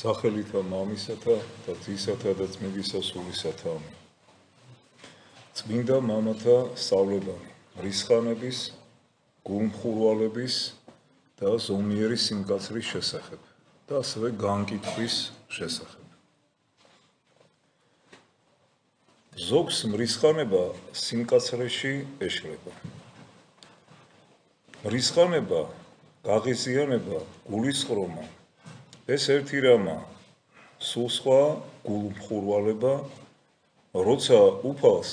სახელითა მამისათა და ძისათა და წმინდისა სულისათა. წმინდა მამათა სწავლებანი, რისხანების, გულმხურვალების და ზომიერი სიმკაცრის შესახებ და ასევე განკითხვის შესახებ. ზოგს მრისხანება სიმკაცრეში ეშლება. მრისხანება, გაღიზიანება, გულისყრომა ეს ერთი რამა, სულ სხვა გულმხურვალება, როცა უფალს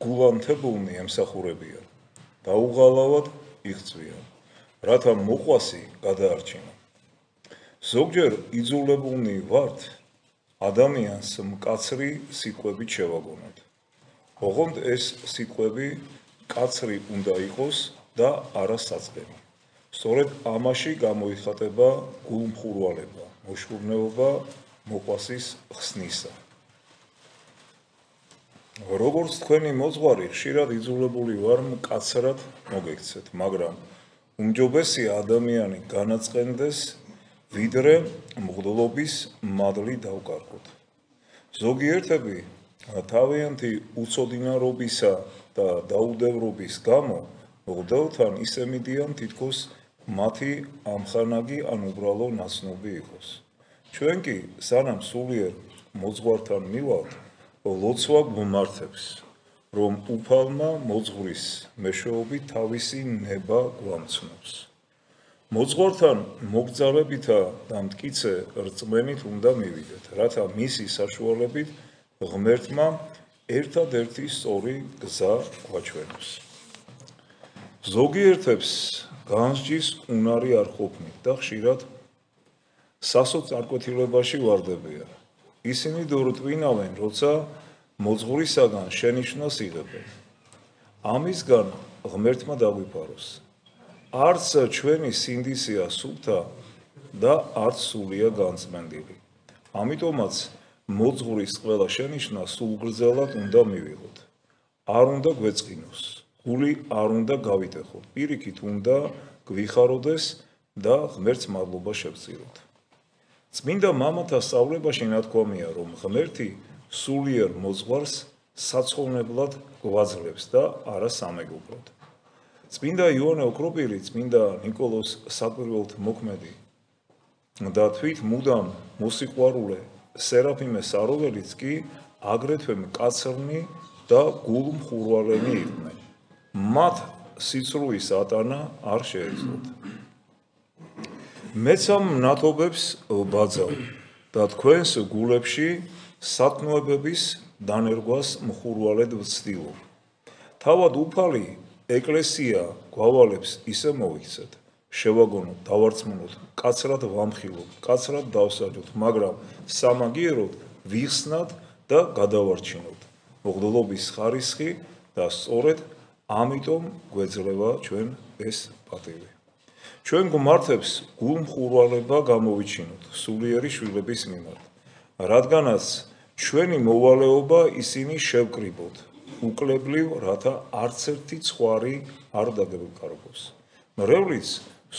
გულანთებულნი ემსახურებიან, დაუღალავად იღწვიან, რათა მოყვასი გადაარჩინონ. ზოგჯერ იძულებულნი ვართ ადამიანს მკაცრი სიტყვებით შევაგონოთ. ოღონდ ეს სიტყვები კაცრი უნდა იყოს და არა საწყენი. სწორედ ამაში გამოიხატება გულმხურვალება, მოშურნეობა მოყვასის ხსნისა. როგორც თქვენი მოძღვარი, ხშირად იძულებული ვარ მკაცრად მოგექცეთ, მაგრამ უმჯობესია ადამიანი განაწყენდეს, ვიდრე მღვდლობის მადლი დავკარგოთ. ზოგიერთები თავიანთი უცოდინარობისა და დაუდევრობის გამო მღვდელთან ისე მიდიან, თითქოს მათი ამხანაგი ან უბრალო ნაცნობი იყოს. ჩვენ კი სანამ სულიერ მოძღვართან მივალთ, ლოცვა გვმართებს, რომ უფალმა მოძღვრის მეშვეობით თავისი ნება გვამცნობს. მოძღვართან მოგზაურებითა და მტკიცე რწმენით უნდა მივიდეთ, რათა მისი საშუალებით ღმერთმა ერთადერთი სწორი გზა გვაჩვენოს. ზოგიერთებს განსჯის უნარი არ ყოფნით და ხშირად სასოწარკვეთილებაში ვარდებიან. ისინი დურტვინავენ, როცა მოძღვრისაგან შენიშვნას იღებენ. ამისგან ღმერთმა დაგვიფაროს. არც ჩვენი სინდისია სუფთა და არც სულია განწმენდილი. ამიტომაც მოძღვრის ყველა შენიშვნა სულგრძელად უნდა მივიღოთ. არ უნდა გვეწყინოს. გული არ უნდა გავიტეხოთ, პირიქით უნდა გვიხაროდეს და ღმერთს მადლობა შევწიროთ. წმინდა მამათა სწავლებაში ნათქვამია, რომ ღმერთი სულიერ მოძღვარს საცხოვნებლად გვაძლევს და არა სამეგობროდ. წმინდა იოანე ოქროპირი, წმინდა ნიკოლოზ საკვირველთმოქმედი და თვით მუდამ მოსიყვარულე სერაფიმე სარულეც კი აგრეთვე მკაცრნი და გულმხურვალენი იყვნენ. მათ სიცრუის ატანა არ შეეძლოთ. მეცამ ნათობებს ვბაძავ და თქვენს გულებში სათნოებების დანერგვას მხურვალედ ვცდილობ. თავად უფალი ეკლესია გვავალებს ისე მოვიქცეთ, შევაგონოთ, დავარწმუნოთ, კაცრად ვამხილოთ, კაცრად დავსაჯოთ, მაგრამ სამაგიეროდ ვიხსნათ და გადავარჩინოთ მღვდლობის ხარისხი და სწორედ ამიტომ გვეძლევა ჩვენ ეს პატივი. ჩვენ გვმართებს გულმხურვალება გამოვიჩინოთ სულიერი შვილების მიმართ, რადგანაც ჩვენი მოვალეობა ისინი შევკრიბოთ, უკლებლივ, რათა არც ერთი ცხვარი არ დაგეკარგოს. მრევლიც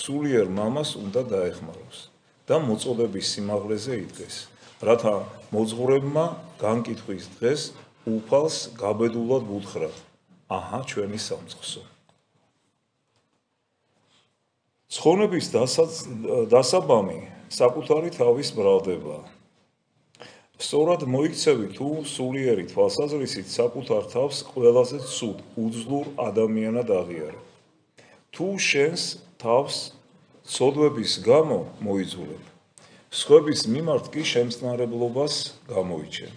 სულიერ მამას უნდა დაეხმაროს და მოწოდების სიმაღლეზე იდგეს, რათა მოძღვრებმა განკითხვის დღეს უფალს გაბედულად უთხრათ: აჰა, ჩვენი სამწყსო. ცხონების დასაბამი საკუთარი თავის ბრალდებაა. სწორად მოიქცევი თუ სულიერი თვალსაზრისით საკუთარ თავს ყველაზე ცუდ, უძლურ ადამიანად აღიარე. თუ შენს თავს ცოდვების გამო მოიძულებ, სხვების მიმართ კი შემწყნარებლობას გამოიჩენ.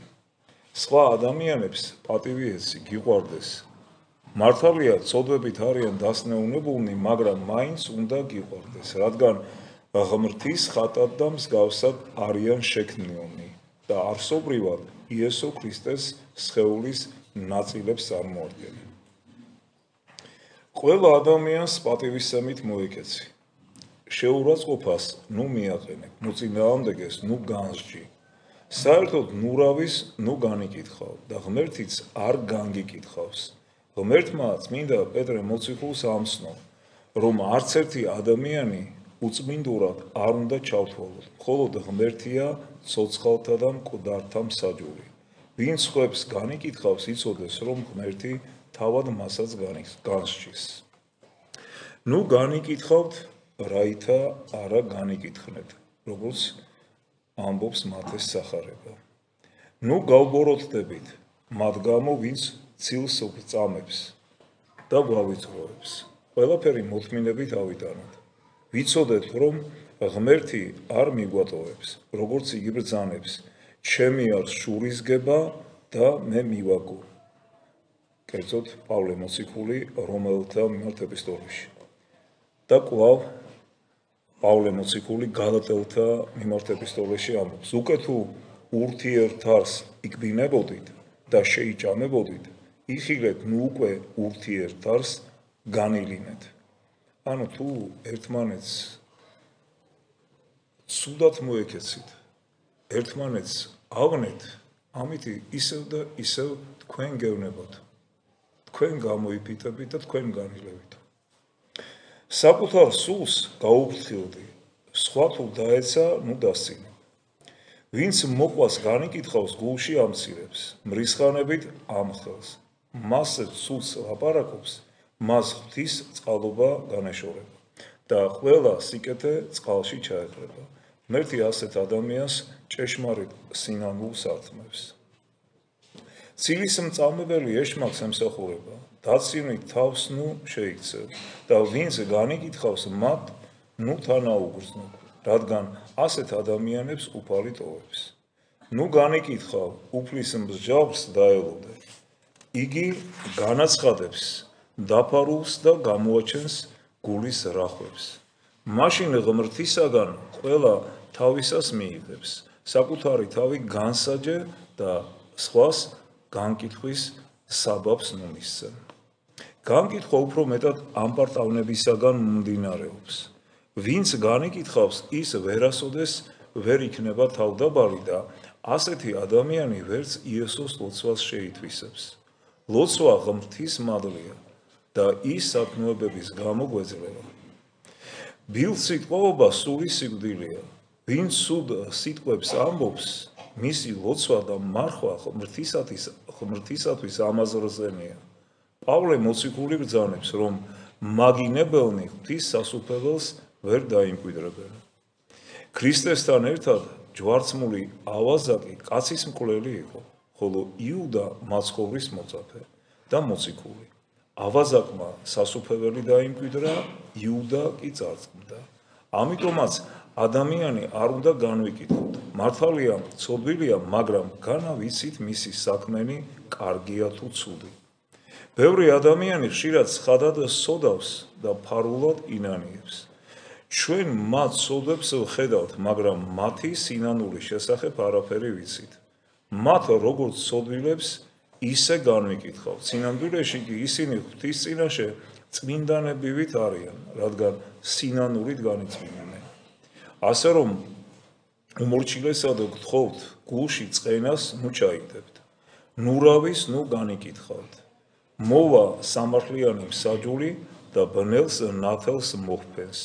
სხვა ადამიანებს პატივი ეცი, გიყვარდეს. მართალია ცოდვებით არიან დასნეუნებულნი, მაგრამ მაინც უნდა გიყვარდეს, რადგან ღმრთის ხატად და მსგავსად არიან შექმნილნი და არსობრივად იესო ქრისტეს სხეულის ნაწილებს წარმოადგენენ. ყველა ადამიანს პატივისცემით მოეკეცი. შეურაცხყოფას ნუ მიაყენებ, მოწინააღმდეგეს ნუ განსჯი. საერთოდ ნურავის ნუ განიკითხავ და ღმერთიც არ განგიკითხავს. ღმერთმა წმინდა პეტრე მოციქულს ამცნო, რომ არც ერთი ადამიანი უწმინდურად არ უნდა ჩავთვალოთ, მხოლოდ ღმერთია ცოცხალთა და მკვდართა მსაჯული. ვინც ხვებს განიკითხავს, იცოდეს, რომ ღმერთი თავად მასაც განსჯის. ნუ განიკითხავთ, რაითა არა განიკითხნეთ, როგორც ამბობს მათეს სახარება. ნუ გავბოროტდებით, მათ გამო ვინც ცილს გწამებს და გვავიწროებს. ყველაფერი მოთმინებით ავიტანოთ. ვიცოდეთ, რომ ღმერთი არ მიგვატოვებს, როგორც იგი ბრძანებს. ჩემი არ შურისგება და მე მივაგო. კერძოდ პავლე მოციქული რომაელთა მიმართ ეპისტოლეში. და კვლავ პავლე მოციქული გალატელთა მიმართ ეპისტოლეში ამბობს, უკვე თუ ურთიერთარს იქბინებოდით და შეიჭამებოდით, იხილეთ ნუ უკვე ურთიერთარს განილინეთ. ანუ თუ ერთმანეთს ცუდად მოეკეცით, ერთმანეთს ავნეთ, ამით ისევ და ისევ თქვენ გევნებათ. თქვენ გამოიფიტებით და თქვენ განილევით. საკუთარ სულს გაუფრთხილდი, სხვა თუ დაეცა, ნუ დასცინო. ვინც მოყვას განიკითხავს, გულში ამცირებს, მრისხანებით ამხელს. მასზე სულს ლაპარაკობს, მას ღვთის წყალობა განეშორება და ყველა სიკეთე წყალში ჩაეყრება. ღმერთი ასეთ ადამიანს ჭეშმარიტ სინანულს ართმევს. ცილის მწამებელი ეშმაკს ემსახურება, დაცინვით თავს ნუ შეიქცევ და ვინც განიკითხავს მათ, ნუ თანაუგრძნობ, რადგან ასეთ ადამიანებს უფალი ტოვებს. ნუ განიკითხავ, უფლის მსჯავრს დაელოდე. იგი განაცხადებს დაფარულს და გამოაჩენს გულის რახვებს. მაშინ ღმრთისაგან ყველა თავისას მიიღებს, საკუთარი თავი განსაჯე და სხვას განკითხვის საბაბს ნუ მისცე. განკითხვა უფრო მეტად ამპარტავნებისაგან მომდინარეობს. ვინც განიკითხავს, ის ვერასოდეს ვერ იქნება თავდაბალი და ასეთი ადამიანი ვერც იესოს ლოცვას შეითვისებს. ლოცვა ღმრთის მადლია და ის სათნოებების გამო გვეძლევა. ბილსიტყვაობა სული სიკვდილია. ვინც სუდ სიტყვებს ამბობს, მისი ლოცვა და მარხვა ღმრთისათვის ამაზრზენია. პავლე მოციქული ბრძანებს, რომ მაგინებელნი ღვთის სასუფეველს ვერ დაიმკვიდრებენ. ქრისტესთან ერთად ჯვარცმული ავაზაკი კაცის მკვლელი იყო, ხოლო იუდა მაცხოვრის მოწაფე და მოციქული. ავაზაკმა სასუფეველი დაიმკვიდრა, იუდა კი წარწმდა. ამიტომაც ადამიანი არ უნდა განვიკითხოთ. მართალია ცოდვილია, მაგრამ განა ვიცით მისი საქმენი კარგია თუ ცუდი. ბევრი ადამიანი ხშირად ცხადად სოდავს და ფარულად ინანიებს. ჩვენ მათ სოდებს ვხედავთ, მაგრამ მათი სინანულის შესახებ არაფერი ვიცით. მათ როგორც სოდვილებს ისე განვიკითხავთ. სინამდვილეში კი ისინი ღვთის წინაშე წმინდანებივით არიან, რადგან სინანულით განიწმინდნენ. ასე რომ უმორჩილესად გთხოვთ, გულში წყენას ნუ ჩაიგდებთ. ნურავის ნუ განიკითხავთ. მოვა სამართლიანი მსაჯული და ბნელს ნათელს მოჰფენს.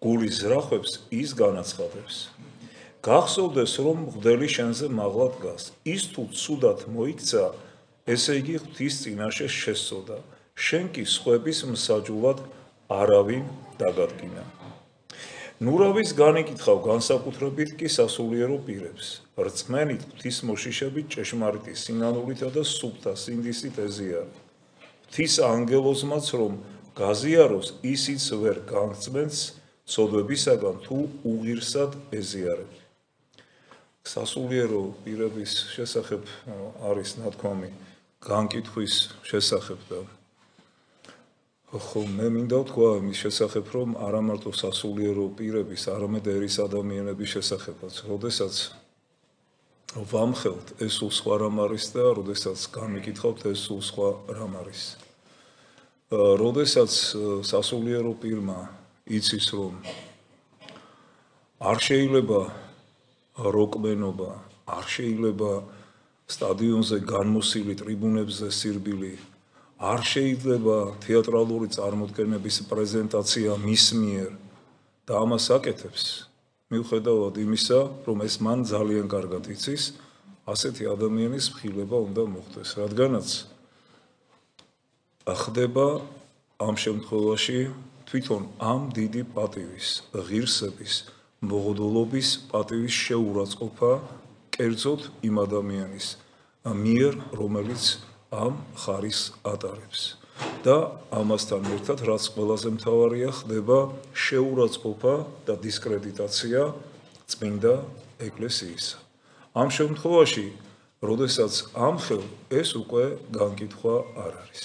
გულის რახვებს ის განაცხადებს. გახსოვდეს, რომ მღვდელი შენზე მაღლა დგას. ის თუ ცუდად მოიქცა, ესე იგი ღვთის წინაშე შესწოდა. შენ კი სხვების მსაჯულად არავინ დაგადგინა. ნურავის განიკითხავ, განსაკუთრებით კი სასულიერო პირებს. რწმენით ღვთის მოშიშებით ჭეშმარიტი სინანულითა და სუფთა სინდისით ეზიარო. ღვთის ანგელოზმაც რომ გაზიაროს, ისიც ვერ გაგწმენს ცოდვებისაგან თუ უღირსად ეზიარები. სასულიერო პირების შესახებ არის ნათქვამი განკითხვის შესახებ და ხო მე მინდა ვთქვა იმის შესახებ, რომ არა მარტო სასულიერო პირების, არამედ ერის ადამიანების შესახებაც, როდესაც ვამხელთ, ეს სულ სხვა რამ არის და როდესაც განვიკითხავთ, ეს სულ სხვა რამ არის. როდესაც სასულიერო პირმა იცის, რომ არ შეიძლება როკმენობა, არ შეიძლება სტადიონზე განმოსილი ტრიბუნებზე სირბილი, არ შეიძლება თეატრალური წარმოდგენების პრეზენტაცია მის მიერ და ამას აკეთებს მიუხედავად იმისა, რომ ეს მან ძალიან კარგად იცის, ასეთი ადამიანის მხილება უნდა მოხდეს, რადგანაც ხდება ამ შემთხვევაში თვითონ ამ დიდი პატივის, ღირსების, მოღდულობის პატივის შეურაცხყოფა კერძოდ იმ ადამიანის მიერ, რომელიც ამ ხარისხს ატარებს. და ამასთან ერთად, რაც ყველაზე მთავარია, ხდება შეურაცხყოფა და დისკრედიტაცია წმინდა ეკლესიისა. ამ შემთხვევაში, როდესაც ამხელ ეს უკვე განკითხვა არ არის.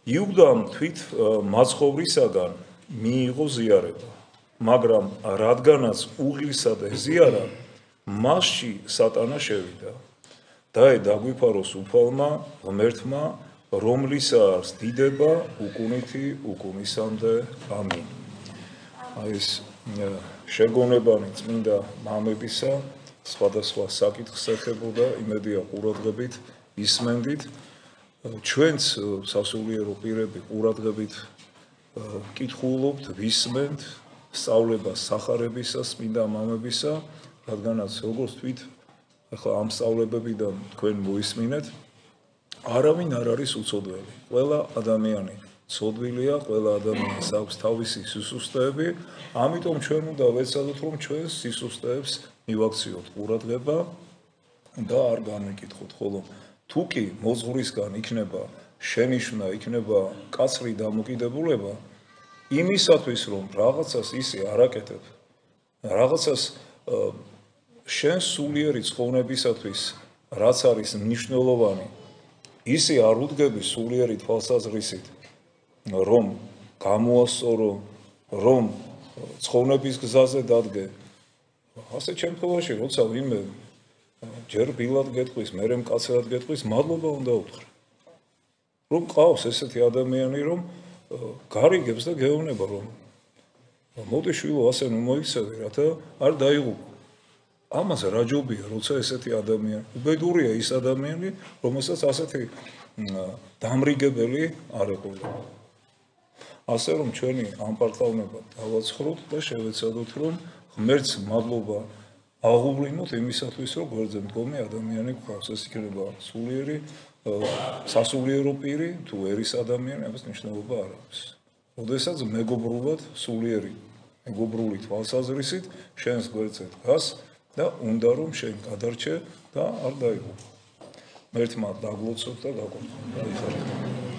იუდამ თვით მაცხოვრისაგან მიიღო ზიარება, მაგრამ რადგანაც უღილსად ეზიარა, მასში სატანა შევიდა. დაე დაგვიფაროს უფალმა ღმერთმა, რომლისა არის დიდება უკუნითი უკუნისამდე. ამინ. ეს შეგონებანი წმინდა მამებისა სხვადასხვა საკითხს ეხებოდა, იმედია ყურადღებით ისმენდით. ჩვენც სასულიერო პირები ყურადღებით კითხულობთ, ვისმენთ სწავლებას სახარებისას, წმინდა მამებისა, რადგანაც როგორც თვით ახლა ამ სწავლებებიდან თქვენ მოისმინეთ, არავინ არ არის უცოდველი. ყველა ადამიანი ცოდვილია, ყველა ადამიანს აქვს თავისი სისუსტეები, ამიტომ ჩვენ უნდა ვეცადოთ, რომ ჩვენ სისუსტეებს მივაქციოთ ყურადღება და არ განვიკითხოთ, ხოლო თუ კი მოძღვრისგან იქნება შენიშვნა, იქნება კაცრი დამოკიდებულება იმისათვის, რომ რაღაცას ისე არ აკეთებ, რაღაცას შენ სულიერი ცხოვრებისათვის, რაც არის მნიშვნელოვანი, ისე არ უდგები სულიერი თვალსაზრისით, რომ გამოასწორო, რომ ცხოვრების გზაზე დადგე. ასეთ შემთხვევაში, როცა ვინმე ჯერ ბილად გეტყვის, მერე მკაცრად გეტყვის, მადლობა უნდა უთხრა. რომ ყავს ესეთი ადამიანი, რომ გარიგებს და გეუბნება, რომ მოდი შვილო, ასე ნუ მოიქცევი, რათა არ დაიღუპო. ამას რა ჯობია, როცა ესეთი ადამიანი, უბედურია ის ადამიანი, რომელსაც ასეთი დამრიგებელი არ ეყოლა. ასე რომ ჩვენი ამ პარტავნება დავაცხროთ და შევეცადოთ, რომ ღმერთს მადლობა აღუვლინოთ იმისათვის, რომ გვერდზე მდგომი ადამიანი გვყავს. ეს იქნება სულიერი, სასულიერო პირი, თუ ერის ადამიანი, ამას მნიშვნელობა არ აქვს. როდესაც მეგობრულად, სულიერი მეგობრული თვალსაზრისით შენს გვერდზე დგას და უნდა რომ შენ გადარჩე და არ დაიღუპო. ღმერთმა დაგლოცოთ და გაგვარცხოთ.